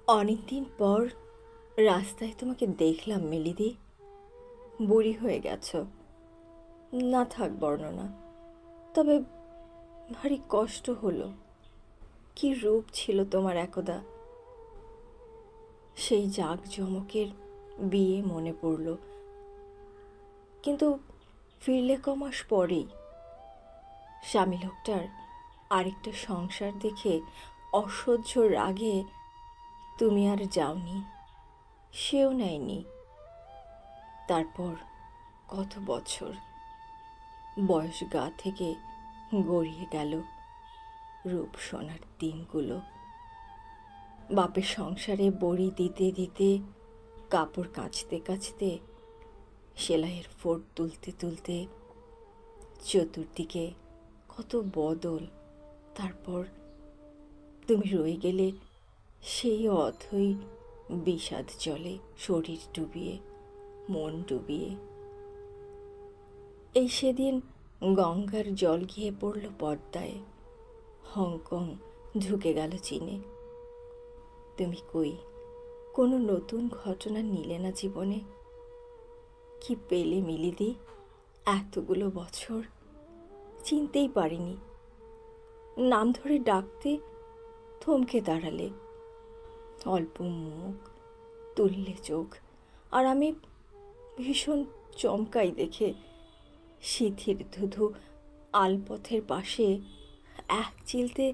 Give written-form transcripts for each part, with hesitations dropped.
অনেকদিন পর রাস্তায় তোমাকে দেখলাম মিলিদি। বুড়ি হয়ে গেছো। না থাক বর্ণনা, তবে ভারী কষ্ট হলো। কি রূপ ছিল তোমার একদা। সেই জাঁকজমকের বিয়ে মনে পড়ল, কিন্তু ফিরলে কমাস পরেই। স্বামী লোকটার আরেকটা সংসার দেখে অসহ্য রাগে তুমি আর যাওনি, সেও নেয়নি। তারপর কত বছর, বয়স গা থেকে গড়িয়ে গেল। রূপ সোনার দিনগুলো বাপের সংসারে বড়ি দিতে দিতে, কাপড় কাচতে কাচতে, সেলাইয়ের ফোঁট তুলতে তুলতে, চতুর্দিকে কত বদল। তারপর তুমি রয়ে গেলে সেই অথই বিষাদ জলে, শরীর ডুবিয়ে, মন ডুবিয়ে। এই সেদিন গঙ্গার জল গিয়ে পড়ল পদ্মায়, হংকং ঢুকে গেল চীনে। তুমি কই, কোনো নতুন ঘটনা নিলে না জীবনে? কি পেলে মিলিদি এতগুলো বছর? চিনতেই পারিনি। নাম ধরে ডাকতে থমকে দাঁড়ালে। অল্প মুখ, তুললে চোখ, আর আমি ভীষণ চমকাই দেখে। সিঁথির ধুধু আলপথের পাশে এক চিলতে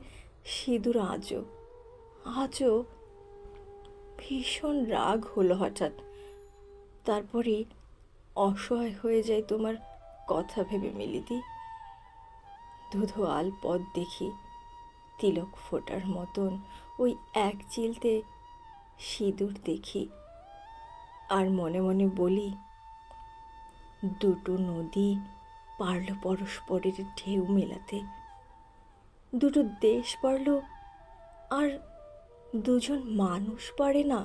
সিঁদুর। আজও আজও ভীষণ রাগ হলো হঠাৎ। তারপরে অসহায় হয়ে যায় তোমার কথা ভেবে মিলিদি। ধুধু আলপথ দেখি, তিলক ফোটার মতন ওই এক চিলতে সিঁদুর দেখি, আর মনে মনে বলি, দুটো নদী পারল পরস্পরের ঢেউ মেলাতে, দুটো দেশ পারল, আর দুজন মানুষ পারে না।